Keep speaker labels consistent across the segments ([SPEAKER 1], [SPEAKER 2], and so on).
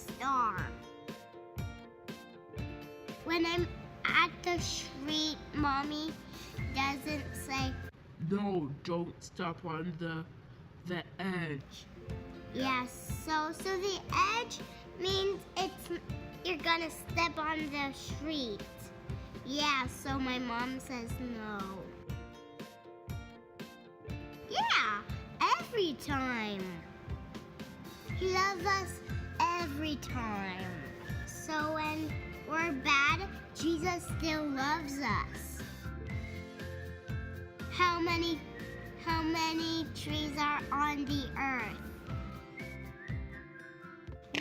[SPEAKER 1] star. When I'm at the street, Mommy doesn't say,
[SPEAKER 2] No, don't step on the edge.
[SPEAKER 1] yes. So the edge means you're gonna step on the street. Yeah, so my mom says no. Yeah, every time. He loves us every time. So when we're bad, Jesus still loves us. How many trees are on the earth?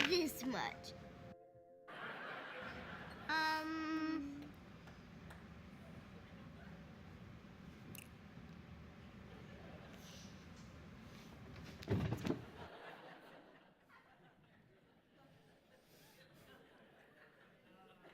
[SPEAKER 1] This much.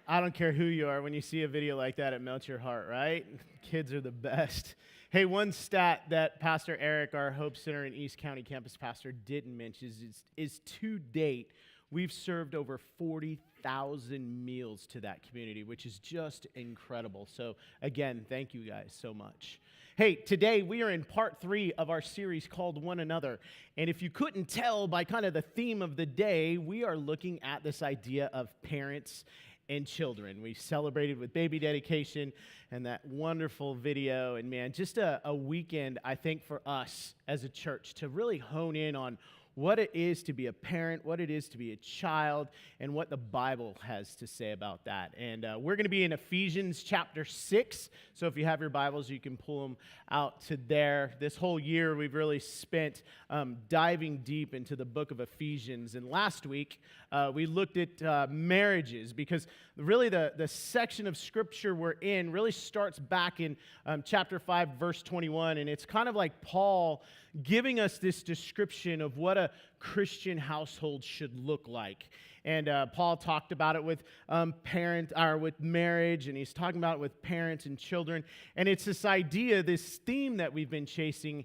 [SPEAKER 3] I don't care who you are, when you see a video like that, it melts your heart, right? Kids are the best. Hey, one stat that Pastor Eric, our Hope Center and East County campus pastor, didn't mention is to date, we've served over 40,000 meals to that community, which is just incredible. So again, thank you guys so much. Hey, today we are in part 3 of our series called One Another. And if you couldn't tell by kind of the theme of the day, we are looking at this idea of parents and children. We celebrated with baby dedication and that wonderful video. And man, just a weekend, I think, for us as a church to really hone in on what it is to be a parent, what it is to be a child, and what the Bible has to say about that. And we're going to be in Ephesians chapter 6. So if you have your Bibles, you can pull them out to there. This whole year, we've really spent diving deep into the book of Ephesians. And last week, we looked at marriages, because really the section of Scripture we're in really starts back in chapter 5, verse 21. And it's kind of like Paul giving us this description of what a Christian household should look like. And Paul talked about it with with marriage, and he's talking about it with parents and children. And it's this idea, this theme that we've been chasing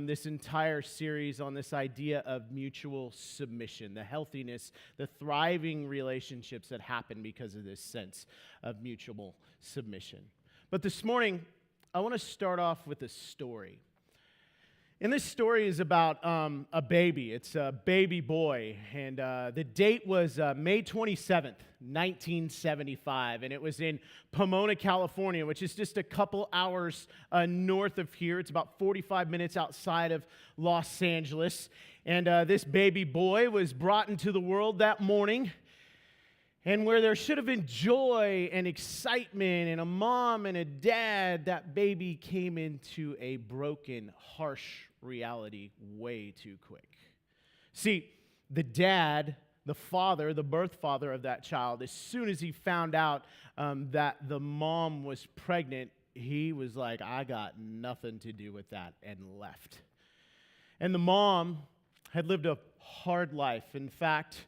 [SPEAKER 3] this entire series on, this idea of mutual submission, the healthiness, the thriving relationships that happen because of this sense of mutual submission. But this morning, I want to start off with a story. And this story is about a baby. It's a baby boy. And the date was May 27th, 1975. And it was in Pomona, California, which is just a couple hours north of here. It's about 45 minutes outside of Los Angeles. And this baby boy was brought into the world that morning. And where there should have been joy and excitement and a mom and a dad, that baby came into a broken, harsh reality way too quick. See, the dad, the father, the birth father of that child, as soon as he found out that the mom was pregnant, he was like, I got nothing to do with that, and left. And the mom had lived a hard life. In fact,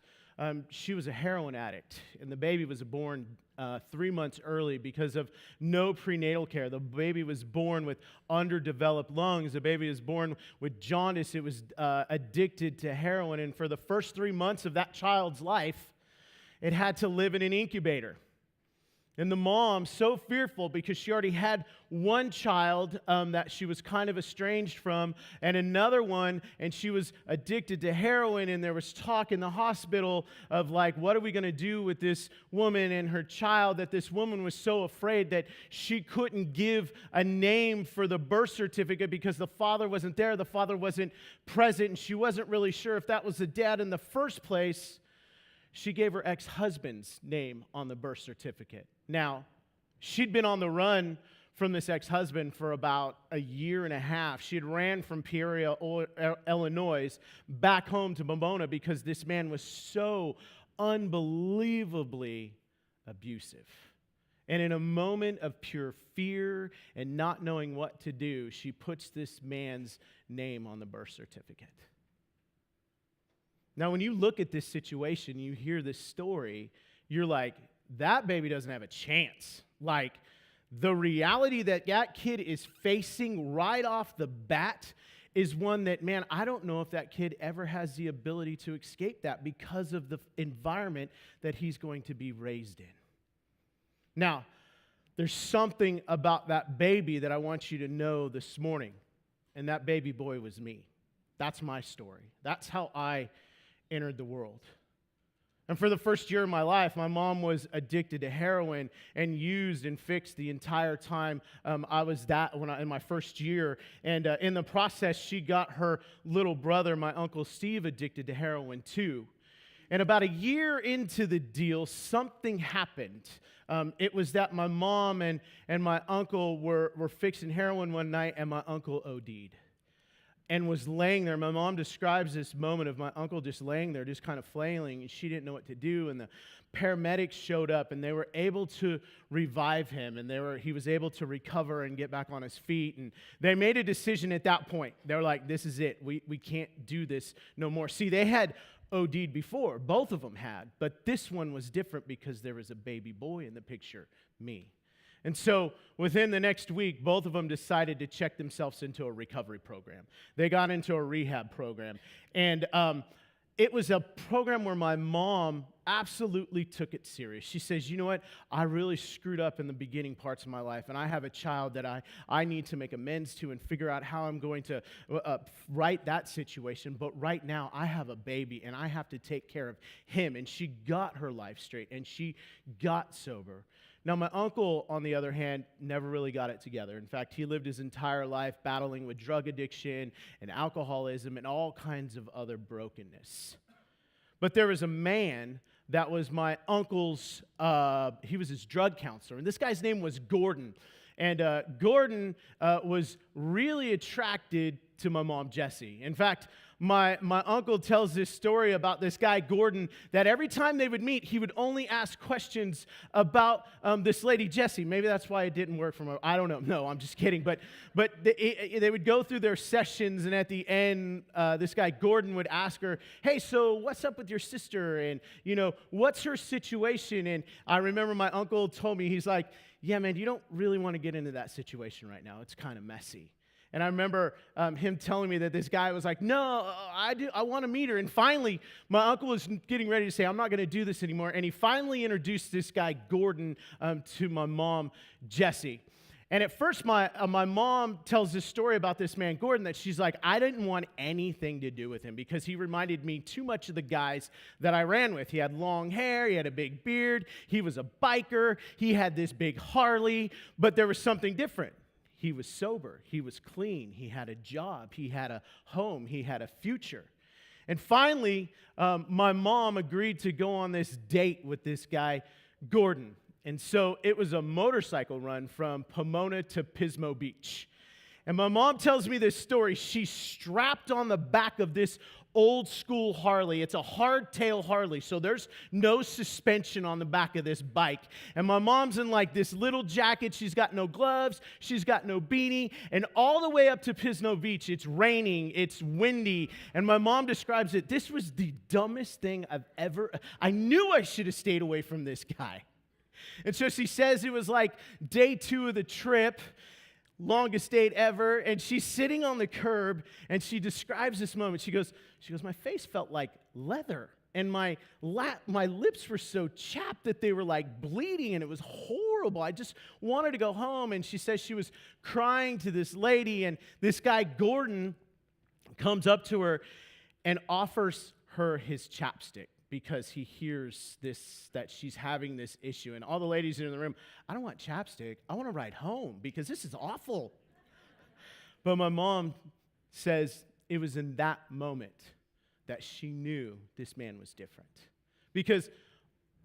[SPEAKER 3] she was a heroin addict, and the baby was born 3 months early because of no prenatal care. The baby was born with underdeveloped lungs. The baby was born with jaundice. It was addicted to heroin, and for the first 3 months of that child's life, it had to live in an incubator. And the mom, so fearful because she already had one child that she was kind of estranged from, and another one, and she was addicted to heroin, and there was talk in the hospital of like, what are we going to do with this woman and her child, that this woman was so afraid that she couldn't give a name for the birth certificate because the father wasn't there, the father wasn't present, and she wasn't really sure if that was the dad in the first place. She gave her ex-husband's name on the birth certificate. Now, she'd been on the run from this ex-husband for about a year and a half. She had ran from Peoria, Illinois, back home to Pomona because this man was so unbelievably abusive. And in a moment of pure fear and not knowing what to do, she puts this man's name on the birth certificate. Now, when you look at this situation, you hear this story, you're like, that baby doesn't have a chance. Like, the reality that that kid is facing right off the bat is one that, man, I don't know if that kid ever has the ability to escape that because of the environment that he's going to be raised in. Now, there's something about that baby that I want you to know this morning, and that baby boy was me. That's my story. That's how I entered the world. And for the first year of my life, my mom was addicted to heroin and used and fixed the entire time I was in my first year. And in the process, she got her little brother, my Uncle Steve, addicted to heroin too. And about a year into the deal, something happened. It was that my mom and my uncle were fixing heroin one night, and my uncle OD'd. And was laying there. My mom describes this moment of my uncle just laying there, just kind of flailing, and she didn't know what to do. And the paramedics showed up, and they were able to revive him, and he was able to recover and get back on his feet. And they made a decision at that point. They were like, "This is it. We can't do this no more." See, they had OD'd before. Both of them had, but this one was different because there was a baby boy in the picture, me. And so within the next week, both of them decided to check themselves into a recovery program. They got into a rehab program. And it was a program where my mom absolutely took it serious. She says, "You know what? I really screwed up in the beginning parts of my life, and I have a child that I need to make amends to and figure out how I'm going to right that situation. But right now, I have a baby, and I have to take care of him." And she got her life straight, and she got sober. Now, my uncle, on the other hand, never really got it together. In fact, he lived his entire life battling with drug addiction and alcoholism and all kinds of other brokenness. But there was a man that was my uncle's, he was his drug counselor, and this guy's name was Gordon. And Gordon was really attracted to my mom, Jessie. In fact, my uncle tells this story about this guy, Gordon, that every time they would meet, he would only ask questions about this lady, Jessie. Maybe that's why it didn't work for him. I don't know. No, I'm just kidding. But they would go through their sessions, and at the end, this guy, Gordon, would ask her, "Hey, so what's up with your sister? And, what's her situation?" And I remember my uncle told me, he's like, "Yeah, man, you don't really want to get into that situation right now. It's kind of messy." And I remember him telling me that this guy was like, "No, I want to meet her." And finally, my uncle was getting ready to say, "I'm not going to do this anymore." And he finally introduced this guy, Gordon, to my mom, Jessie. And at first, my mom tells this story about this man, Gordon, that she's like, "I didn't want anything to do with him because he reminded me too much of the guys that I ran with. He had long hair, he had a big beard, he was a biker, he had this big Harley, but there was something different. He was sober, he was clean, he had a job, he had a home, he had a future." And finally, my mom agreed to go on this date with this guy, Gordon. And so it was a motorcycle run from Pomona to Pismo Beach. And my mom tells me this story. She's strapped on the back of this old school Harley. It's a hardtail Harley, so there's no suspension on the back of this bike. And my mom's in like this little jacket. She's got no gloves. She's got no beanie. And all the way up to Pismo Beach, it's raining. It's windy. And my mom describes it. This was the dumbest thing I knew I should have stayed away from this guy. And so she says it was like day 2 of the trip, longest date ever, and she's sitting on the curb, and she describes this moment. She goes, "My face felt like leather, and my lips were so chapped that they were like bleeding, and it was horrible. I just wanted to go home." And she says she was crying to this lady, and this guy, Gordon, comes up to her and offers her his chapstick, because he hears that she's having this issue. And all the ladies in the room, "I don't want chapstick. I want to ride home because this is awful." But my mom says it was in that moment that she knew this man was different. Because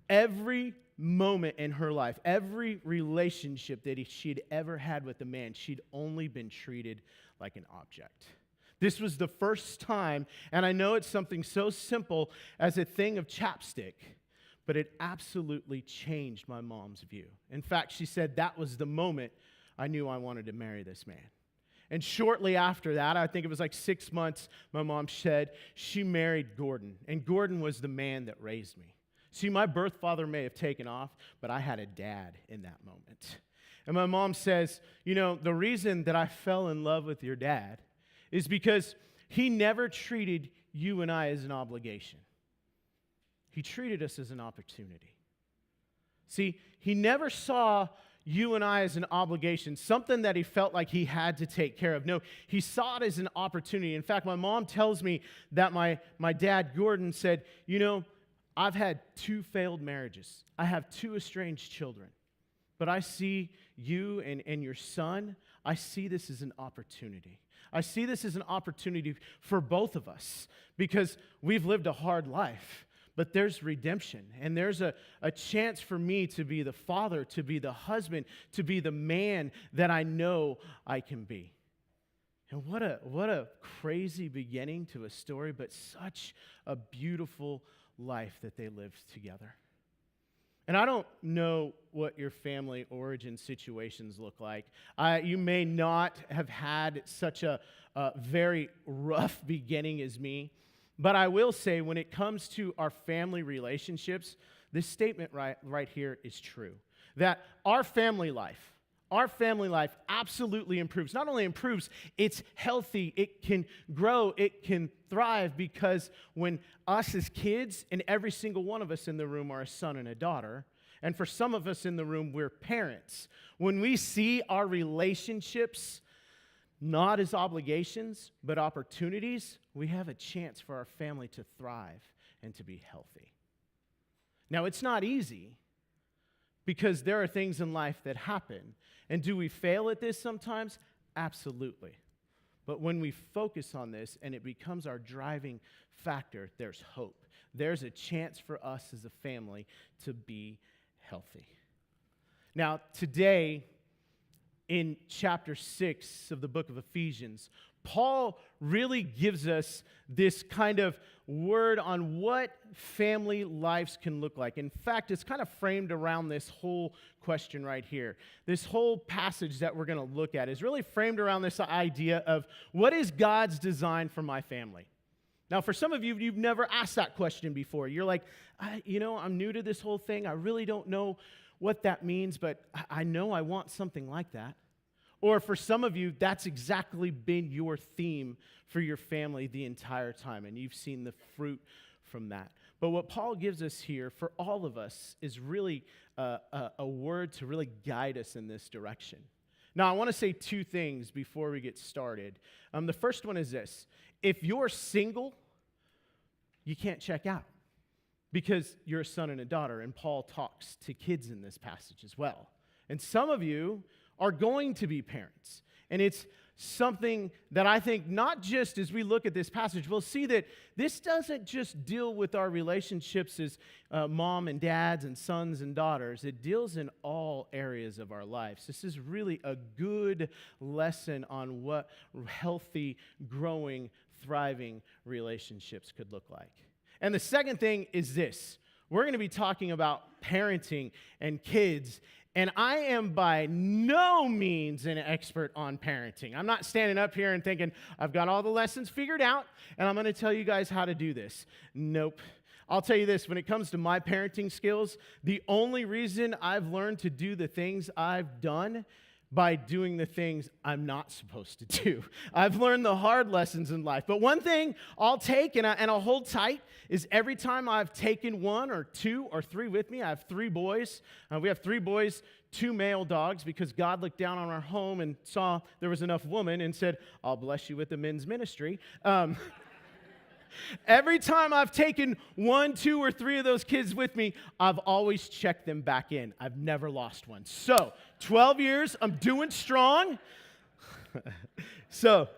[SPEAKER 3] every moment in her life, every relationship that she'd ever had with a man, she'd only been treated like an object. This was the first time, and I know it's something so simple as a thing of chapstick, but it absolutely changed my mom's view. In fact, she said that was the moment I knew I wanted to marry this man. And shortly after that, I think it was like 6 months, my mom said she married Gordon, and Gordon was the man that raised me. See, my birth father may have taken off, but I had a dad in that moment. And my mom says, "The reason that I fell in love with your dad is because he never treated you and I as an obligation. He treated us as an opportunity. See, he never saw you and I as an obligation, something that he felt like he had to take care of. No, he saw it as an opportunity. In fact, my mom tells me that my dad, Gordon, said, I've had 2 failed marriages. I have 2 estranged children. But I see you and your son, I see this as an opportunity. I see this as an opportunity for both of us because we've lived a hard life. But there's redemption, and there's a chance for me to be the father, to be the husband, to be the man that I know I can be. And what a crazy beginning to a story, but such a beautiful life that they lived together. And I don't know what your family origin situations look like. You may not have had such a very rough beginning as me. But I will say, when it comes to our family relationships, this statement right here is true. That our family life absolutely improves. Not only improves, it's healthy, it can grow, it can thrive, because when us as kids, and every single one of us in the room are a son and a daughter, and for some of us in the room, we're parents. When we see our relationships not as obligations, but opportunities, we have a chance for our family to thrive and to be healthy. Now, it's not easy because there are things in life that happen. And do we fail at this sometimes? Absolutely. But when we focus on this and it becomes our driving factor, there's hope. There's a chance for us as a family to be healthy. Now, today, in chapter 6 of the book of Ephesians, Paul really gives us this kind of word on what family lives can look like. In fact, it's kind of framed around this whole question right here. This whole passage that we're going to look at is really framed around this idea of what is God's design for my family? Now, for some of you, you've never asked that question before. You're like, I'm new to this whole thing. I really don't know what that means, but I know I want something like that. Or for some of you, that's exactly been your theme for your family the entire time, and you've seen the fruit from that. But what Paul gives us here for all of us is really a word to really guide us in this direction. Now, I want to say 2 things before we get started. The first one is this. If you're single, you can't check out, because you're a son and a daughter, and Paul talks to kids in this passage as well. And some of you are going to be parents, and it's something that I think, not just as we look at this passage, we'll see that this doesn't just deal with our relationships as mom and dads and sons and daughters. It deals in all areas of our lives. This is really a good lesson on what healthy, growing, thriving relationships could look like. And the second thing is this. We're going to be talking about parenting and kids, and I am by no means an expert on parenting. I'm not standing up here and thinking, I've got all the lessons figured out, and I'm going to tell you guys how to do this. Nope. I'll tell you this, when it comes to my parenting skills, the only reason I've learned to do the things I've done by doing the things I'm not supposed to do. I've learned the hard lessons in life. But one thing I'll take and I'll hold tight is every time I've taken 1 or 2 or 3 with me. I have 3 boys. We have 3 boys, 2 male dogs, because God looked down on our home and saw there was enough women and said, I'll bless you with the men's ministry. Every time I've taken 1, 2, or 3 of those kids with me, I've always checked them back in. I've never lost one. So, 12 years, I'm doing strong. So,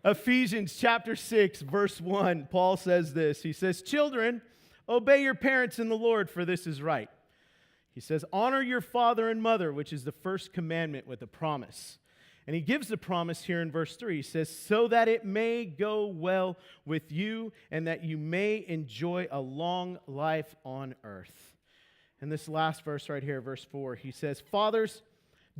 [SPEAKER 3] Ephesians chapter 6, verse 1, Paul says this. He says, children, obey your parents in the Lord, for this is right. He says, honor your father and mother, which is the first commandment with a promise. And he gives the promise here in verse 3. He says, so that it may go well with you and that you may enjoy a long life on earth. And this last verse right here, verse 4, he says, fathers,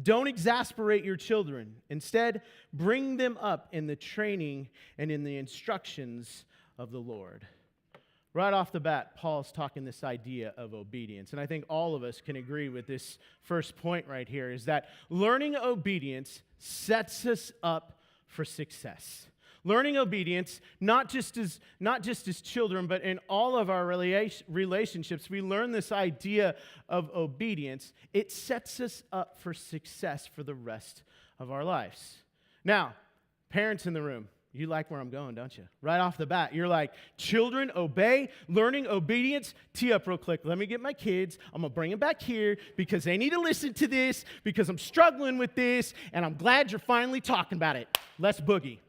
[SPEAKER 3] don't exasperate your children. Instead, bring them up in the training and in the instructions of the Lord. Right off the bat, Paul's talking this idea of obedience. And I think all of us can agree with this first point right here, is that learning obedience sets us up for success. Learning obedience, not just as children, but in all of our relationships, we learn this idea of obedience. It sets us up for success for the rest of our lives. Now, parents in the room, you like where I'm going, don't you? Right off the bat, you're like, children, obey, learning obedience. Tee up real quick. Let me get my kids. I'm going to bring them back here because they need to listen to this because I'm struggling with this, and I'm glad you're finally talking about it. Let's boogie.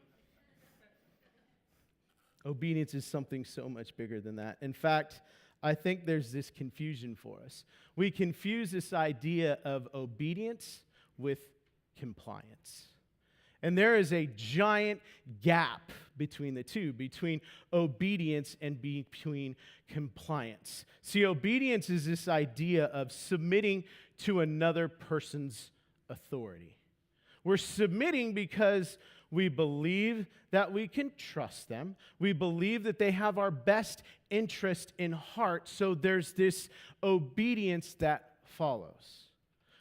[SPEAKER 3] Obedience is something so much bigger than that. In fact, I think there's this confusion for us. We confuse this idea of obedience with compliance. And there is a giant gap between the two, between obedience and between compliance. See, obedience is this idea of submitting to another person's authority. We're submitting because we believe that we can trust them. We believe that they have our best interest in heart. So there's this obedience that follows.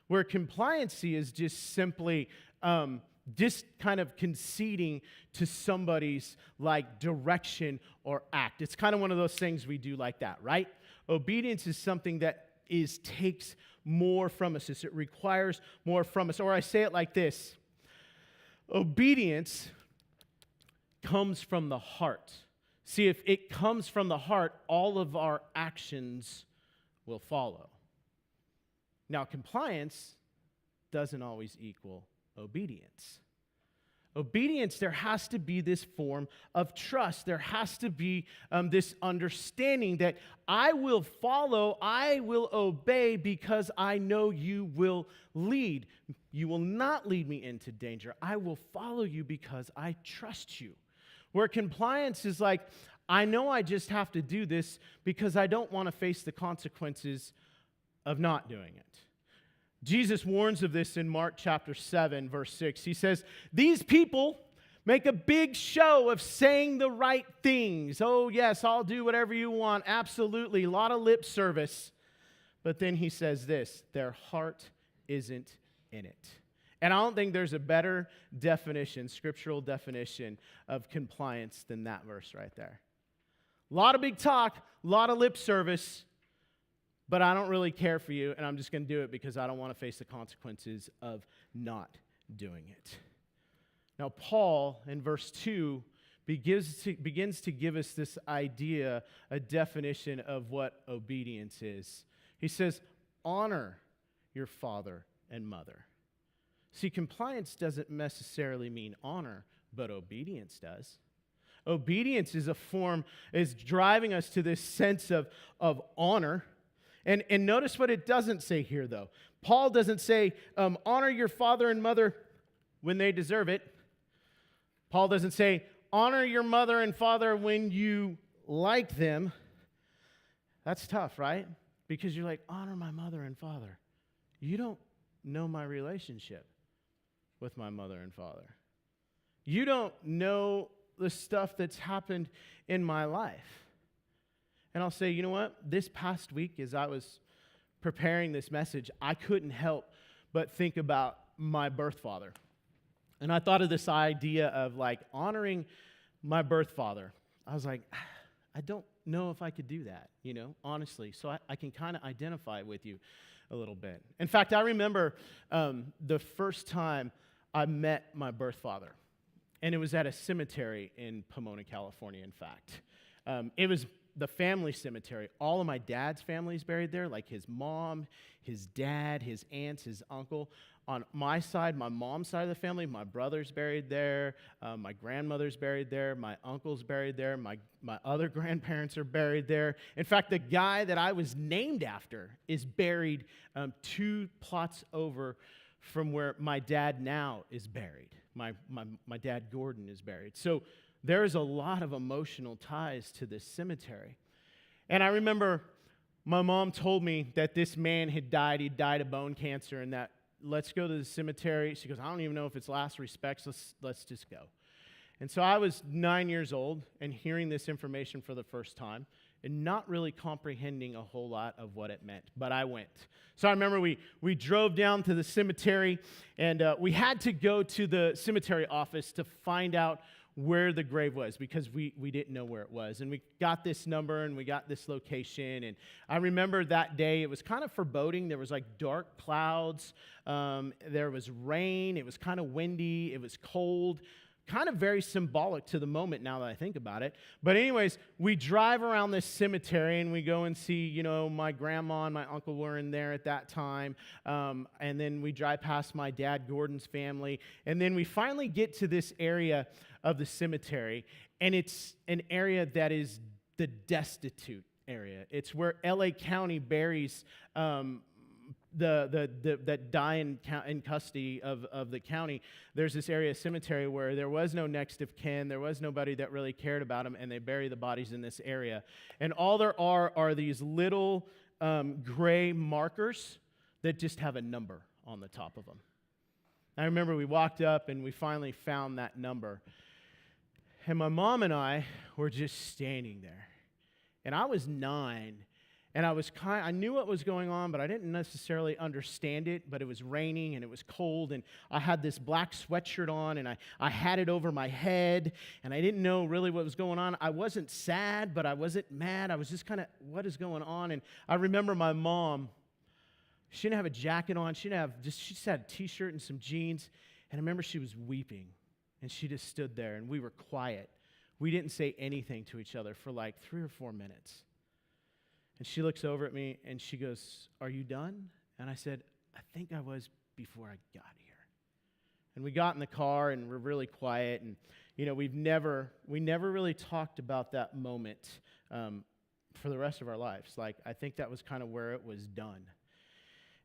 [SPEAKER 3] Where compliancy is just simply just kind of conceding to somebody's like direction or act. It's kind of one of those things we do like that, right? Obedience is something that takes more from us. It requires more from us. Or I say it like this. Obedience comes from the heart. See, if it comes from the heart, all of our actions will follow. Now, compliance doesn't always equal obedience. Obedience, there has to be this form of trust. There has to be this understanding that I will follow, I will obey because I know you will lead. You will not lead me into danger. I will follow you because I trust you. Where compliance is like, I know I just have to do this because I don't want to face the consequences of not doing it. Jesus warns of this in Mark chapter 7, verse 6. He says, these people make a big show of saying the right things. Oh, yes, I'll do whatever you want. Absolutely. A lot of lip service. But then he says this, their heart isn't in it. And I don't think there's a better definition, scriptural definition of compliance than that verse right there. A lot of big talk, a lot of lip service, but I don't really care for you, and I'm just going to do it because I don't want to face the consequences of not doing it. Now, Paul, in verse 2, begins to give us this idea, a definition of what obedience is. He says, honor your father and mother. See, compliance doesn't necessarily mean honor, but obedience does. Obedience is driving us to this sense of honor. And notice what it doesn't say here, though. Paul doesn't say, honor your father and mother when they deserve it. Paul doesn't say, honor your mother and father when you like them. That's tough, right? Because you're like, honor my mother and father. You don't know my relationship with my mother and father. You don't know the stuff that's happened in my life. And I'll say, you know what? This past week, as I was preparing this message, I couldn't help but think about my birth father. And I thought of this idea of like honoring my birth father. I was like, I don't know if I could do that, honestly. So I can kind of identify with you a little bit. In fact, I remember the first time I met my birth father. And it was at a cemetery in Pomona, California, in fact. It was the family cemetery. All of my dad's family is buried there, like his mom, his dad, his aunts, his uncle. On my side, my mom's side of the family, my brother's buried there, my grandmother's buried there, my uncle's buried there, my other grandparents are buried there. In fact, the guy that I was named after is buried 2 plots over from where my dad now is buried. My dad, Gordon, is buried. So there's a lot of emotional ties to this cemetery. And I remember my mom told me that this man had died. He died of bone cancer, and that let's go to the cemetery. She goes, I don't even know if it's last respects. Let's just go. And so I was 9 years old and hearing this information for the first time and not really comprehending a whole lot of what it meant, but I went. So I remember we drove down to the cemetery, and we had to go to the cemetery office to find out where the grave was because we didn't know where it was. And we got this number and we got this location. And I remember that day, it was kind of foreboding. There was like dark clouds. There was rain. It was kind of windy. It was cold. Kind of very symbolic to the moment now that I think about it. But anyways, we drive around this cemetery and we go and see, my grandma and my uncle were in there at that time. And then we drive past my dad Gordon's family. And then we finally get to this area of the cemetery. And it's an area that is the destitute area. It's where LA County buries that die in custody of the county. There's this area of cemetery where there was no next of kin, there was nobody that really cared about them, and they bury the bodies in this area. And all there are these little gray markers that just have a number on the top of them. I remember we walked up and we finally found that number. And my mom and I were just standing there. And I was 9. And I knew what was going on, but I didn't necessarily understand it. But it was raining and it was cold, and I had this black sweatshirt on, and I had it over my head, and I didn't know really what was going on. I wasn't sad, but I wasn't mad. I was just kind of, what is going on? And I remember my mom, she didn't have a jacket on. She just had a T-shirt and some jeans. And I remember she was weeping, and she just stood there, and we were quiet. We didn't say anything to each other for like 3 or 4 minutes. And she looks over at me and she goes, "Are you done?" And I said, "I think I was before I got here." And we got in the car and we're really quiet. And, we never really talked about that moment for the rest of our lives. Like, I think that was kind of where it was done.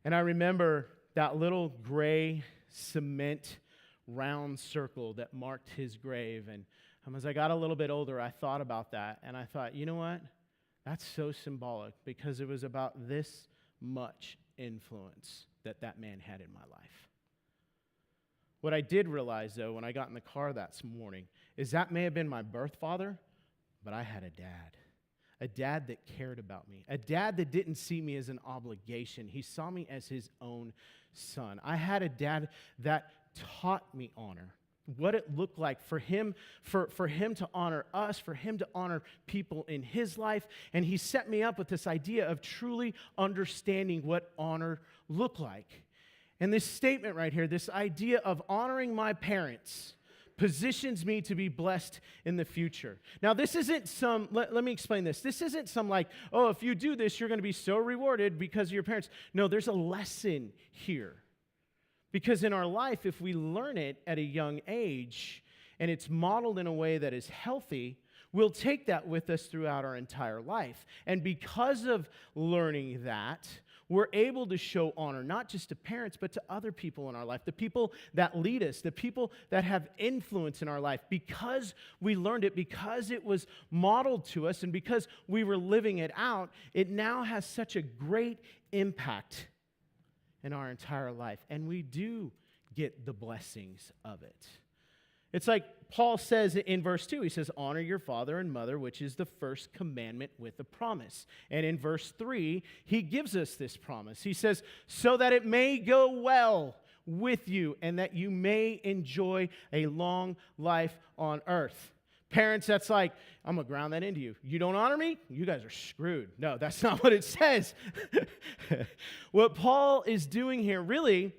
[SPEAKER 3] And I remember that little gray cement round circle that marked his grave. And as I got a little bit older, I thought about that. And I thought, you know what? That's so symbolic, because it was about this much influence that man had in my life. What I did realize, though, when I got in the car that morning, is that may have been my birth father, but I had a dad that cared about me, a dad that didn't see me as an obligation. He saw me as his own son. I had a dad that taught me honor, what it looked like for him to honor us, for him to honor people in his life. And he set me up with this idea of truly understanding what honor looked like. And this statement right here, this idea of honoring my parents, positions me to be blessed in the future. Now, this isn't let me explain this. This isn't some like, oh, if you do this, you're going to be so rewarded because of your parents. No, there's a lesson here. Because in our life, if we learn it at a young age and it's modeled in a way that is healthy, we'll take that with us throughout our entire life. And because of learning that, we're able to show honor, not just to parents, but to other people in our life, the people that lead us, the people that have influence in our life. Because we learned it, because it was modeled to us, and because we were living it out, it now has such a great impact in our entire life, and we do get the blessings of it. It's like Paul says in verse 2, he says, "Honor your father and mother, which is the first commandment with a promise." And in verse 3, he gives us this promise. He says, "So that it may go well with you and that you may enjoy a long life on earth." Parents, that's like, I'm going to ground that into you. You don't honor me? You guys are screwed. No, that's not what it says. What Paul is doing here, really,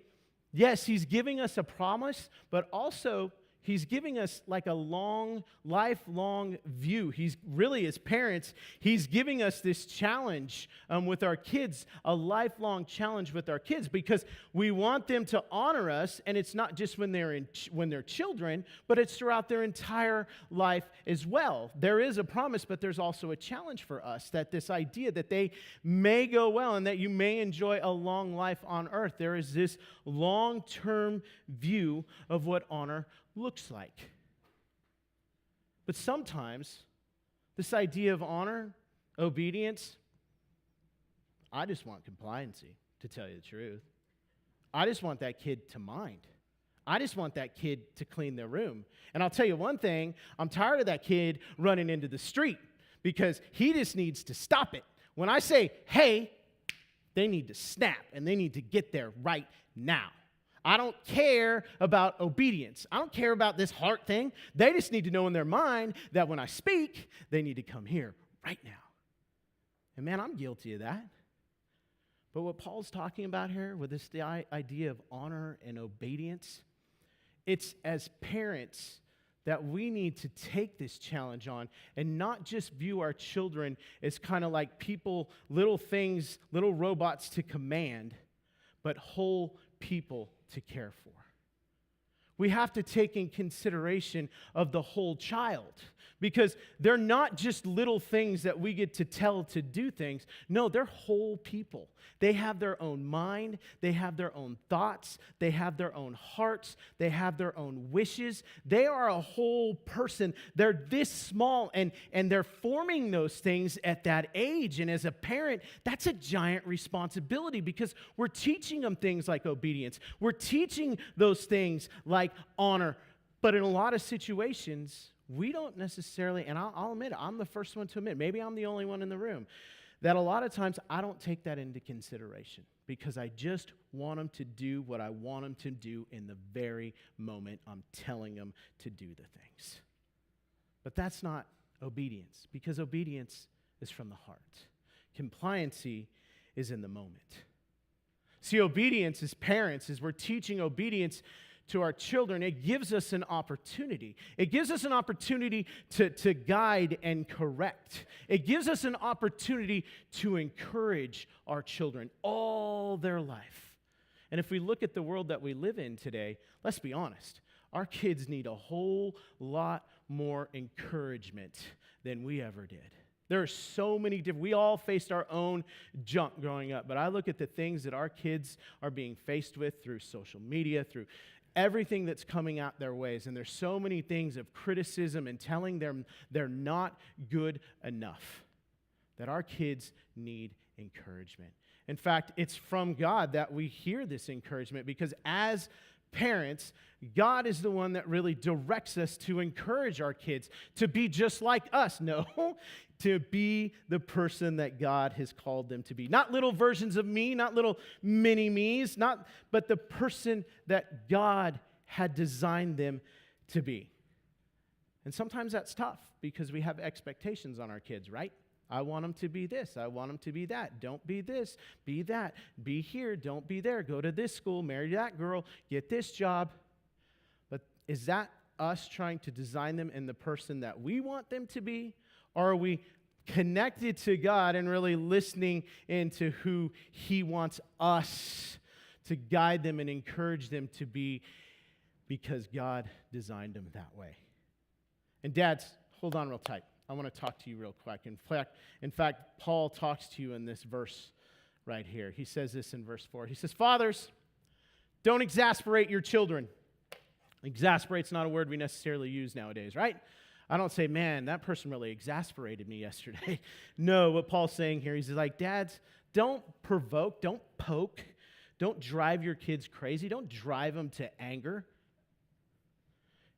[SPEAKER 3] yes, he's giving us a promise, but also he's giving us like a lifelong view. He's really, as parents, he's giving us this challenge with our kids, a lifelong challenge with our kids, because we want them to honor us, and it's not just when they're children, but it's throughout their entire life as well. There is a promise, but there's also a challenge for us, that this idea that they may go well and that you may enjoy a long life on earth. There is this long-term view of what honor looks like. But sometimes this idea of honor, obedience, I just want compliancy, to tell you the truth. I just want that kid to mind. I just want that kid to clean their room. And I'll tell you one thing, I'm tired of that kid running into the street, because he just needs to stop it. When I say, hey, they need to snap, and they need to get there right now. I don't care about obedience. I don't care about this heart thing. They just need to know in their mind that when I speak, they need to come here right now. And man, I'm guilty of that. But what Paul's talking about here with this idea of honor and obedience, it's as parents that we need to take this challenge on and not just view our children as kind of like people, little things, little robots to command, but whole people to care for. We have to take in consideration of the whole child, because they're not just little things that we get to tell to do things. No, they're whole people. They have their own mind. They have their own thoughts. They have their own hearts. They have their own wishes. They are a whole person. They're this small, and they're forming those things at that age. And as a parent, that's a giant responsibility, because we're teaching them things like obedience. We're teaching those things like honor. But in a lot of situations, we don't necessarily, and I'll admit it, I'm the first one to admit, maybe I'm the only one in the room, that a lot of times I don't take that into consideration because I just want them to do what I want them to do in the very moment I'm telling them to do the things. But that's not obedience, because obedience is from the heart. Compliancy is in the moment. See, obedience as parents, as we're teaching obedience to our children, it gives us an opportunity. It gives us an opportunity to guide and correct. It gives us an opportunity to encourage our children all their life. And if we look at the world that we live in today, let's be honest, our kids need a whole lot more encouragement than we ever did. There are so many different, we all faced our own junk growing up, but I look at the things that our kids are being faced with through social media, through everything that's coming out their ways, and there's so many things of criticism and telling them they're not good enough, that our kids need encouragement. In fact, it's from God that we hear this encouragement, because as parents, God is the one that really directs us to encourage our kids to be just like us. No, to be the person that God has called them to be. Not little versions of me, not little mini me's, but the person that God had designed them to be. And sometimes that's tough because we have expectations on our kids, right? I want them to be this. I want them to be that. Don't be this. Be that. Be here. Don't be there. Go to this school. Marry that girl. Get this job. But is that us trying to design them in the person that we want them to be? Or are we connected to God and really listening into who He wants us to guide them and encourage them to be, because God designed them that way? And dads, hold on real tight. I want to talk to you real quick. In fact, Paul talks to you in this verse right here. He says this in verse 4. He says, "Fathers, don't exasperate your children." Exasperate's not a word we necessarily use nowadays, right? I don't say, man, that person really exasperated me yesterday. No, what Paul's saying here, he's like, dads, don't provoke, don't poke, don't drive your kids crazy, don't drive them to anger.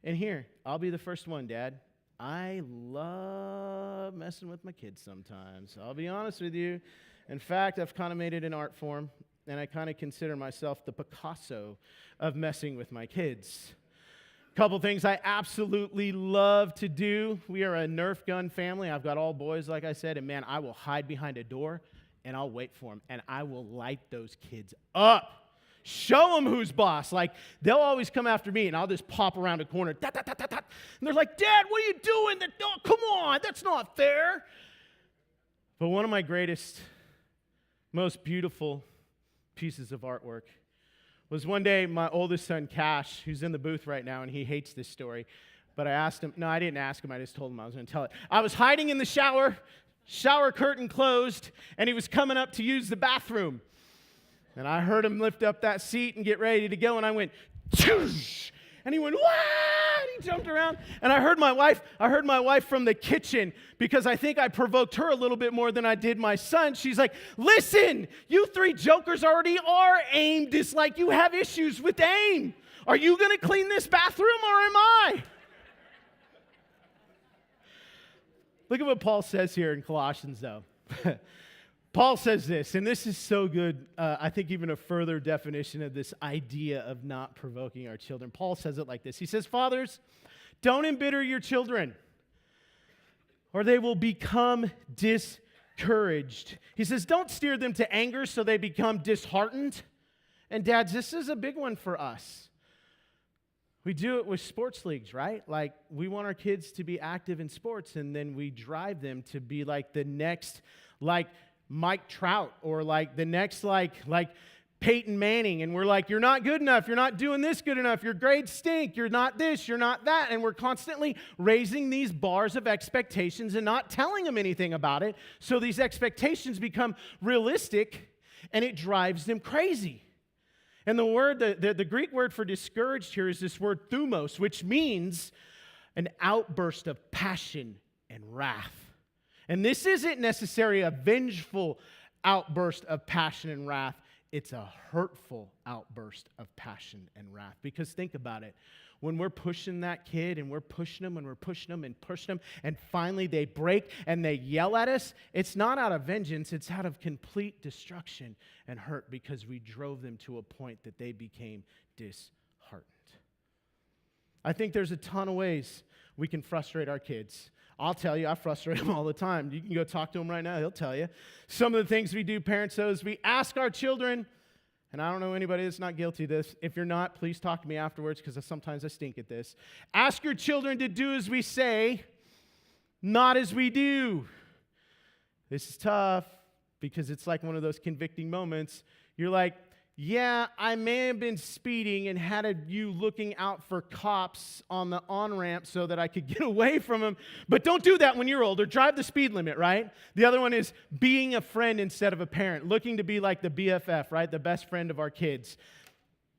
[SPEAKER 3] And here, I'll be the first one, Dad. I love messing with my kids sometimes. I'll be honest with you. In fact, I've kind of made it an art form, and I kind of consider myself the Picasso of messing with my kids. Couple things I absolutely love to do. We are a Nerf gun family. I've got all boys, like I said, and man, I will hide behind a door, and I'll wait for them, and I will light those kids up. Show them who's boss. Like, they'll always come after me, and I'll just pop around a corner, and they're like, Dad, what are you doing? Oh, come on, that's not fair. But one of my greatest, most beautiful pieces of artwork was one day my oldest son, Cash, who's in the booth right now, and he hates this story, but I asked him, no, I didn't ask him, I just told him I was going to tell it. I was hiding in the shower curtain closed, and he was coming up to use the bathroom. And I heard him lift up that seat and get ready to go, and I went, "Choosh!" And he went, "What?" And he jumped around, and I heard my wife from the kitchen, because I think I provoked her a little bit more than I did my son. She's like, "Listen, you three jokers already are aimed. It's like you have issues with aim. Are you going to clean this bathroom, or am I?" Look at what Paul says here in Colossians, though. Paul says this, and this is so good, I think even a further definition of this idea of not provoking our children. Paul says it like this. He says, fathers, don't embitter your children, or they will become discouraged. He says, don't steer them to anger so they become disheartened. And dads, this is a big one for us. We do it with sports leagues, right? Like, we want our kids to be active in sports, and then we drive them to be like the next, like, Mike Trout, or like the next like Peyton Manning, and we're like, you're not good enough, you're not doing this good enough, your grades stink, you're not this, you're not that, and we're constantly raising these bars of expectations and not telling them anything about it, so these expectations become realistic, and it drives them crazy. And the word, the Greek word for discouraged here is this word thumos, which means an outburst of passion and wrath. And this isn't necessarily a vengeful outburst of passion and wrath. It's a hurtful outburst of passion and wrath. Because think about it. When we're pushing that kid and we're pushing them and we're pushing them and pushing them, and finally they break and they yell at us, it's not out of vengeance. It's out of complete destruction and hurt because we drove them to a point that they became disheartened. I think there's a ton of ways we can frustrate our kids. I'll tell you, I frustrate them all the time. You can go talk to him right now. He'll tell you. Some of the things we do, parents, though, is we ask our children, and I don't know anybody that's not guilty of this. If you're not, please talk to me afterwards because sometimes I stink at this. Ask your children to do as we say, not as we do. This is tough because it's like one of those convicting moments. You're like, yeah, I may have been speeding and had you looking out for cops on the on-ramp so that I could get away from them, but don't do that when you're older. Drive the speed limit, right? The other one is being a friend instead of a parent, looking to be like the BFF, right? The best friend of our kids.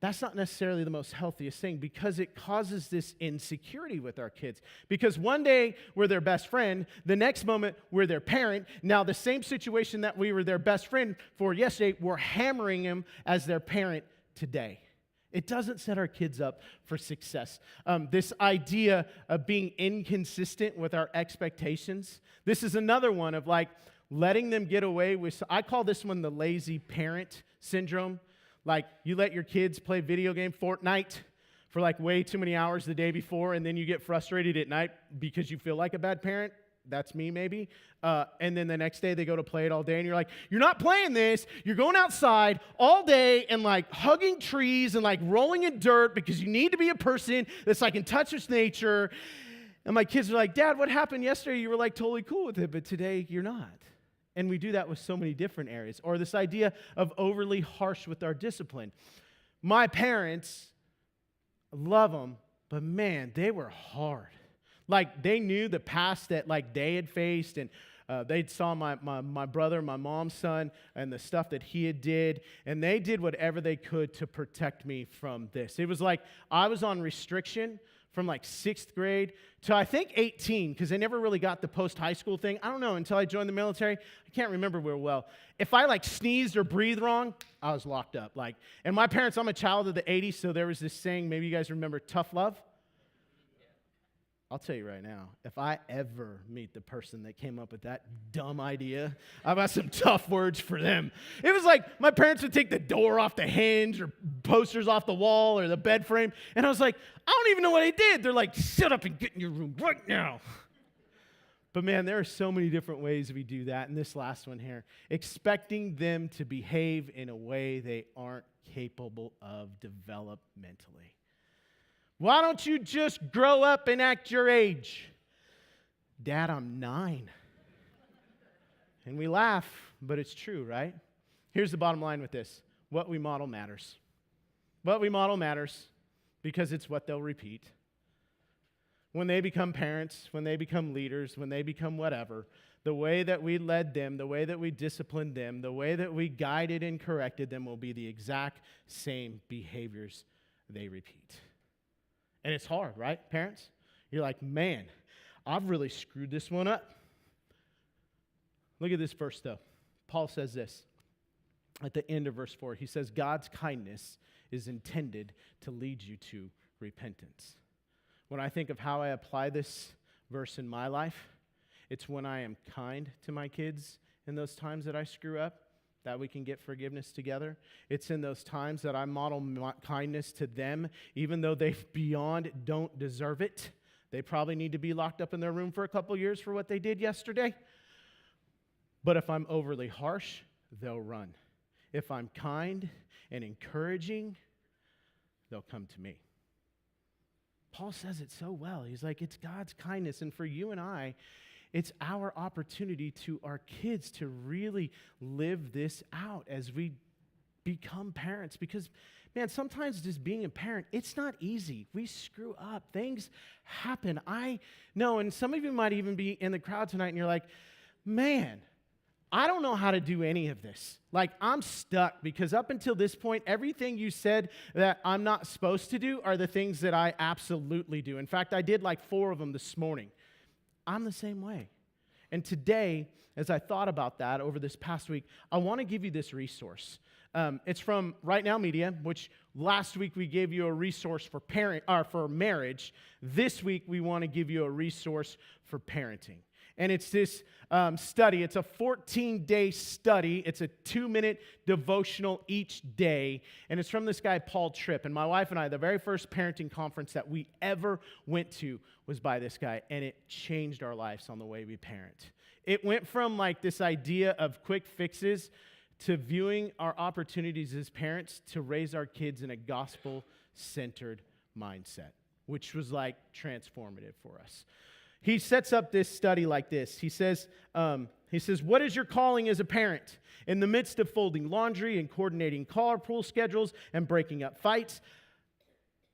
[SPEAKER 3] That's not necessarily the most healthiest thing because it causes this insecurity with our kids. Because one day we're their best friend, the next moment we're their parent. Now the same situation that we were their best friend for yesterday, we're hammering them as their parent today. It doesn't set our kids up for success. This idea of being inconsistent with our expectations, this is another one of like letting them get away with, I call this one the lazy parent syndrome. Like, you let your kids play video game Fortnite for like way too many hours the day before, and then you get frustrated at night because you feel like a bad parent. That's me, maybe. And then the next day they go to play it all day, and you're like, you're not playing this. You're going outside all day and like hugging trees and like rolling in dirt because you need to be a person that's like in touch with nature. And my kids are like, Dad, what happened yesterday? You were like totally cool with it, but today you're not. And we do that with so many different areas. Or this idea of overly harsh with our discipline. My parents, love them, but man, they were hard. Like, they knew the past that like they had faced, and they saw my brother, my mom's son, and the stuff that he had did, and they did whatever they could to protect me from this. It was like I was on restriction from like 6th grade to I think 18, because I never really got the post-high school thing. I don't know, until I joined the military. I can't remember real well. If I like sneezed or breathed wrong, I was locked up. Like, and my parents, I'm a child of the 80s, so there was this saying, maybe you guys remember tough love. I'll tell you right now, if I ever meet the person that came up with that dumb idea, I've got some tough words for them. It was like my parents would take the door off the hinge or posters off the wall or the bed frame, and I was like, I don't even know what I did. They're like, shut up and get in your room right now. But man, there are so many different ways we do that. And this last one here, expecting them to behave in a way they aren't capable of developmentally. Why don't you just grow up and act your age? Dad, I'm 9. And we laugh, but it's true, right? Here's the bottom line with this. What we model matters. What we model matters because it's what they'll repeat. When they become parents, when they become leaders, when they become whatever, the way that we led them, the way that we disciplined them, the way that we guided and corrected them will be the exact same behaviors they repeat. And it's hard, right, parents? You're like, man, I've really screwed this one up. Look at this verse, though. Paul says this at the end of verse 4. He says, God's kindness is intended to lead you to repentance. When I think of how I apply this verse in my life, it's when I am kind to my kids in those times that I screw up that we can get forgiveness together. It's in those times that I model kindness to them, even though they beyond don't deserve it. They probably need to be locked up in their room for a couple years for what they did yesterday. But if I'm overly harsh, they'll run. If I'm kind and encouraging, they'll come to me. Paul says it so well. He's like, it's God's kindness. And for you and I, it's our opportunity to our kids to really live this out as we become parents. Because, man, sometimes just being a parent, it's not easy. We screw up. Things happen. I know, and some of you might even be in the crowd tonight and you're like, man, I don't know how to do any of this. Like, I'm stuck because up until this point, everything you said that I'm not supposed to do are the things that I absolutely do. In fact, I did like 4 of them this morning. I'm the same way. And today, as I thought about that over this past week, I want to give you this resource. It's from Right Now Media, which last week we gave you a resource for for marriage. This week we want to give you a resource for parenting. And it's this study. It's a 14-day study. It's a 2-minute devotional each day. And it's from this guy, Paul Tripp. And my wife and I, the very first parenting conference that we ever went to was by this guy. And it changed our lives on the way we parent. It went from like this idea of quick fixes to viewing our opportunities as parents to raise our kids in a gospel-centered mindset, which was like transformative for us. He sets up this study like this. He says, what is your calling as a parent? In the midst of folding laundry and coordinating carpool schedules and breaking up fights,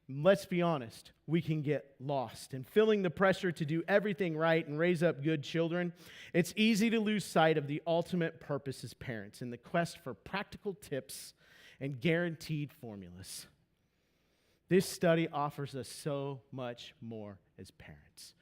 [SPEAKER 3] let's be honest, we can get lost. And feeling the pressure to do everything right and raise up good children, it's easy to lose sight of the ultimate purpose as parents in the quest for practical tips and guaranteed formulas. This study offers us so much more as parents.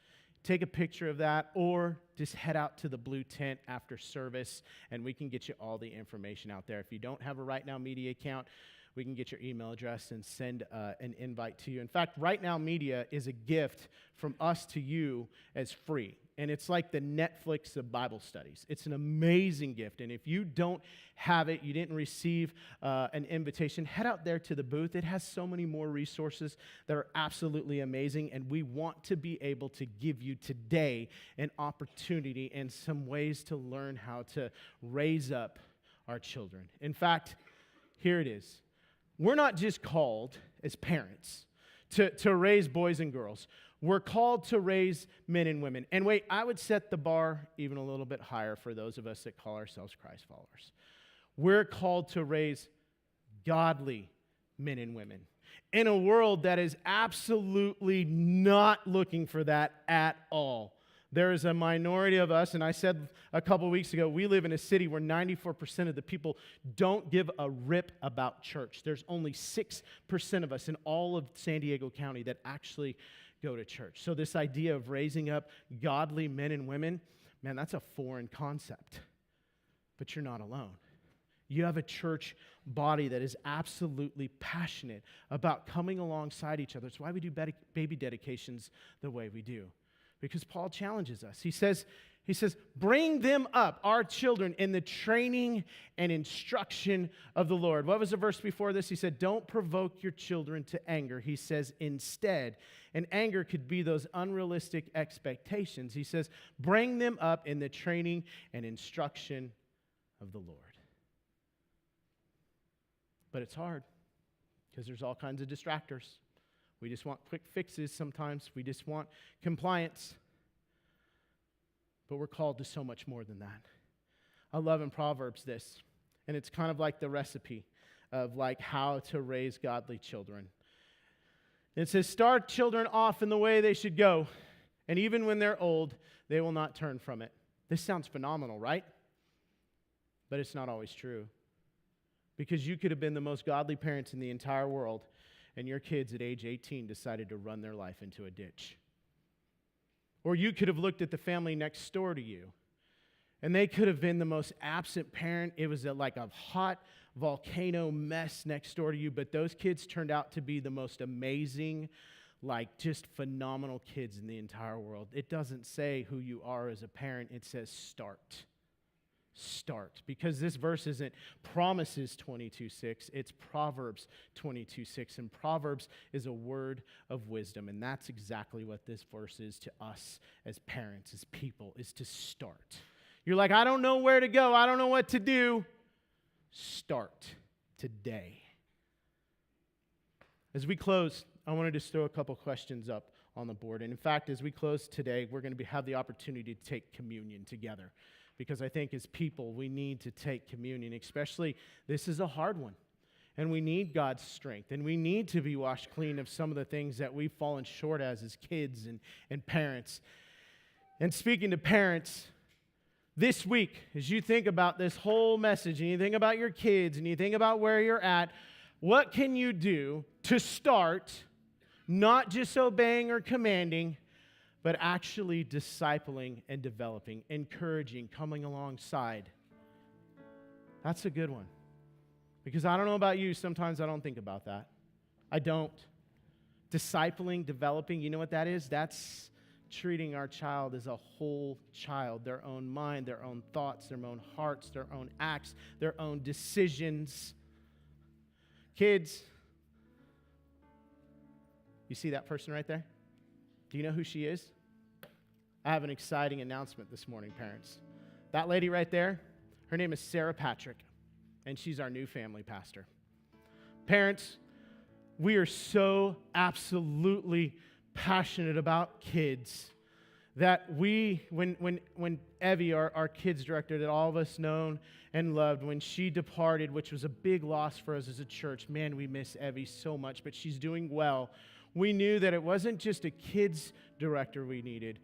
[SPEAKER 3] Take a picture of that or just head out to the blue tent after service and we can get you all the information out there. If you don't have a Right Now Media account, we can get your email address and send an invite to you. In fact, Right Now Media is a gift from us to you as free. And it's like the Netflix of Bible studies. It's an amazing gift. And if you don't have it, you didn't receive an invitation, head out there to the booth. It has so many more resources that are absolutely amazing. And we want to be able to give you today an opportunity and some ways to learn how to raise up our children. In fact, here it is. We're not just called as parents to raise boys and girls. We're called to raise men and women. And wait, I would set the bar even a little bit higher for those of us that call ourselves Christ followers. We're called to raise godly men and women in a world that is absolutely not looking for that at all. There is a minority of us, and I said a couple weeks ago, we live in a city where 94% of the people don't give a rip about church. There's only 6% of us in all of San Diego County that actually go to church. So this idea of raising up godly men and women, man, that's a foreign concept. But you're not alone. You have a church body that is absolutely passionate about coming alongside each other. It's why we do baby dedications the way we do. Because Paul challenges us. He says, bring them up, our children, in the training and instruction of the Lord. What was the verse before this? He said, don't provoke your children to anger. He says, instead, and anger could be those unrealistic expectations. He says, bring them up in the training and instruction of the Lord. But it's hard because there's all kinds of distractors. We just want quick fixes sometimes. We just want compliance. But we're called to so much more than that. I love in Proverbs this, and it's kind of like the recipe of like how to raise godly children. It says, start children off in the way they should go, and even when they're old, they will not turn from it. This sounds phenomenal, right? But it's not always true. Because you could have been the most godly parents in the entire world, and your kids at age 18 decided to run their life into a ditch. Or you could have looked at the family next door to you, and they could have been the most absent parent. It was like a hot volcano mess next door to you, but those kids turned out to be the most amazing, like just phenomenal kids in the entire world. It doesn't say who you are as a parent. It says start. start. Because this verse isn't Promises 22:6, it's Proverbs 22:6. And Proverbs is a word of wisdom. And that's exactly what this verse is to us as parents, as people, is to start. You're like, I don't know where to go. I don't know what to do. Start today. As we close, I want to just throw a couple questions up on the board. And in fact, as we close today, we're going to have the opportunity to take communion together. Because I think as people, we need to take communion, especially this is a hard one. And we need God's strength. And we need to be washed clean of some of the things that we've fallen short as kids and parents. And speaking to parents, this week, as you think about this whole message, and you think about your kids, and you think about where you're at, what can you do to start not just obeying or commanding, but actually discipling and developing, encouraging, coming alongside? That's a good one. Because I don't know about you, sometimes I don't think about that. I don't. Discipling, developing, you know what that is? That's treating our child as a whole child, their own mind, their own thoughts, their own hearts, their own acts, their own decisions. Kids, you see that person right there? Do you know who she is? I have an exciting announcement this morning, parents. That lady right there, her name is Sarah Patrick, and she's our new family pastor. Parents, we are so absolutely passionate about kids that when Evie, our kids director that all of us known and loved, when she departed, which was a big loss for us as a church, man, we miss Evie so much, but she's doing well. We knew that it wasn't just a kids director we needed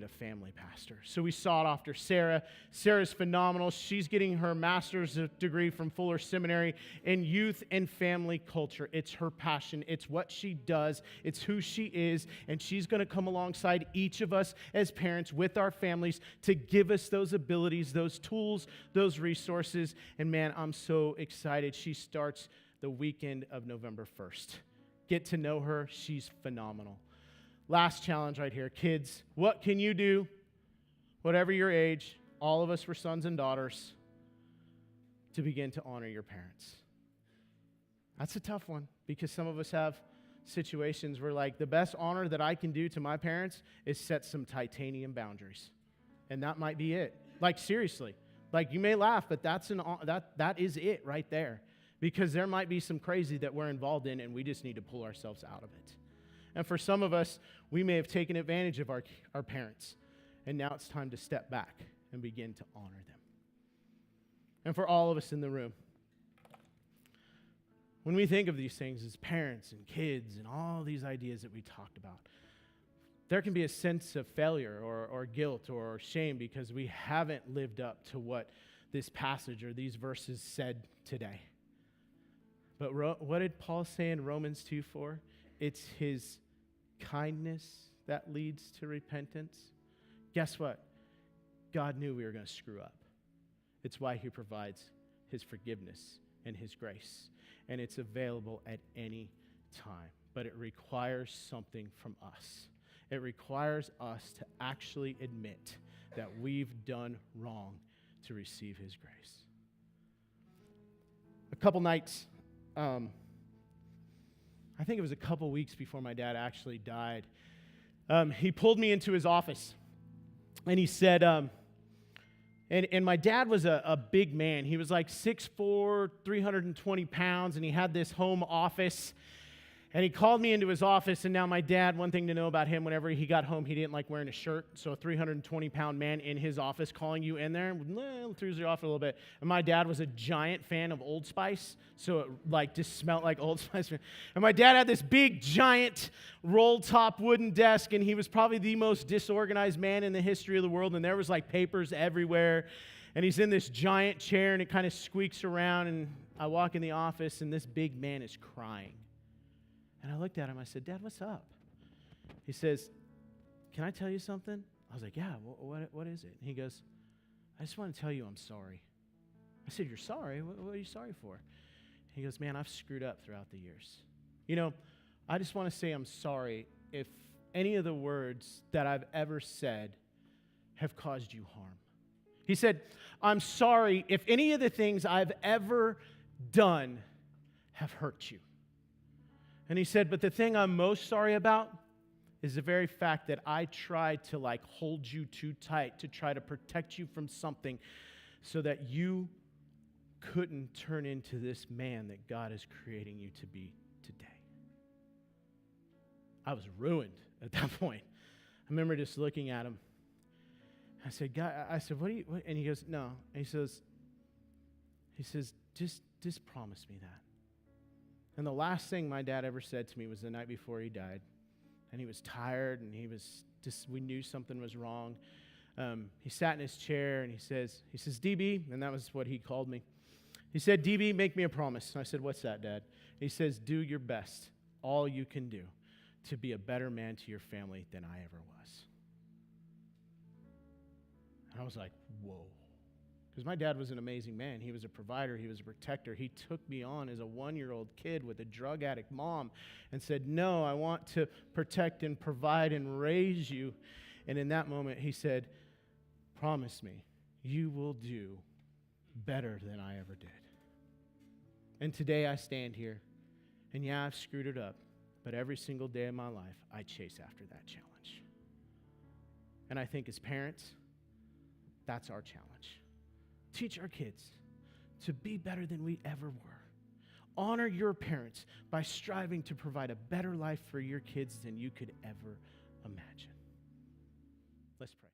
[SPEAKER 3] a family pastor. So we sought after Sarah. Sarah's phenomenal. She's getting her master's degree from Fuller Seminary in youth and family culture. It's her passion. It's what she does. It's who she is. And she's going to come alongside each of us as parents with our families to give us those abilities, those tools, those resources. And man, I'm so excited. She starts the weekend of November 1st. Get to know her. She's phenomenal. Last challenge right here. Kids, what can you do, whatever your age, all of us were sons and daughters, to begin to honor your parents? That's a tough one because some of us have situations where like the best honor that I can do to my parents is set some titanium boundaries. And that might be it. Like seriously. Like you may laugh, but that is it right there. Because there might be some crazy that we're involved in and we just need to pull ourselves out of it. And for some of us, we may have taken advantage of our parents. And now it's time to step back and begin to honor them. And for all of us in the room, when we think of these things as parents and kids and all these ideas that we talked about, there can be a sense of failure or guilt or shame because we haven't lived up to what this passage or these verses said today. But what did Paul say in Romans 2:4? It's his kindness that leads to repentance. Guess what? God knew we were going to screw up. It's why he provides his forgiveness and his grace. And it's available at any time. But it requires something from us. It requires us to actually admit that we've done wrong to receive his grace. A couple nights, I think it was a couple weeks before my dad actually died, he pulled me into his office, and he said, and my dad was a big man. He was like 6'4", 320 pounds, and he had this home office. And he called me into his office, and now my dad, one thing to know about him, whenever he got home, he didn't like wearing a shirt. So a 320-pound man in his office calling you in there throws you off a little bit. And my dad was a giant fan of Old Spice, so it like just smelled like Old Spice. And my dad had this big, giant, roll-top wooden desk, and he was probably the most disorganized man in the history of the world, and there was like papers everywhere. And he's in this giant chair, and it kind of squeaks around, and I walk in the office, and this big man is crying. And I looked at him, I said, Dad, what's up? He says, can I tell you something? I was like, yeah, what is it? And he goes, I just want to tell you I'm sorry. I said, you're sorry? What are you sorry for? He goes, man, I've screwed up throughout the years. You know, I just want to say I'm sorry if any of the words that I've ever said have caused you harm. He said, I'm sorry if any of the things I've ever done have hurt you. And he said, but the thing I'm most sorry about is the very fact that I tried to hold you too tight to try to protect you from something so that you couldn't turn into this man that God is creating you to be today. I was ruined at that point. I remember just looking at him. I said, God, what do you, what? And he goes, no. And he says, just promise me that. And the last thing my dad ever said to me was the night before he died. And he was tired, and we knew something was wrong. He sat in his chair, and he says, DB, and that was what he called me. He said, DB, make me a promise. And I said, what's that, Dad? He says, do your best, all you can do, to be a better man to your family than I ever was. And I was like, whoa. Because my dad was an amazing man. He was a provider. He was a protector. He took me on as a 1-year-old kid with a drug addict mom and said, no, I want to protect and provide and raise you. And in that moment, he said, promise me, you will do better than I ever did. And today I stand here, and yeah, I've screwed it up, but every single day of my life, I chase after that challenge. And I think as parents, that's our challenge. Teach our kids to be better than we ever were. Honor your parents by striving to provide a better life for your kids than you could ever imagine. Let's pray.